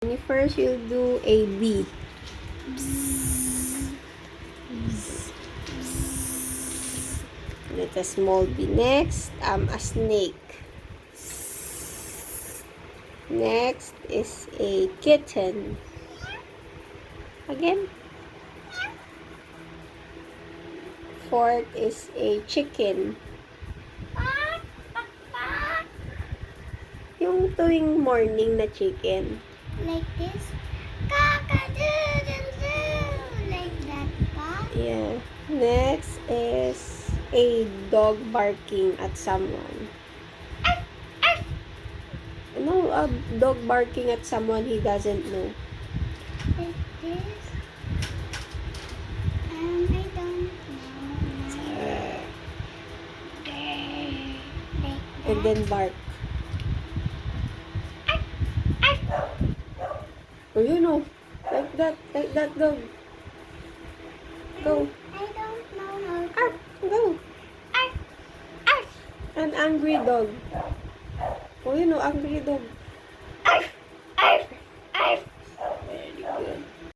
First, you'll do a bee. That's a small bee. Next, a snake. Next is a kitten. Again. Fourth is a chicken. Yung tuwing morning na chicken. Like this? Cock-a-doodle-doo! Like that, pa? Yeah. Next is a dog barking at someone. No, a dog barking at someone he doesn't know. Like this? I don't know. Like And that? then bark. Oh, you know. Like that dog. Go. I don't know how to. Arf, go. An angry dog. Oh, you know, angry dog.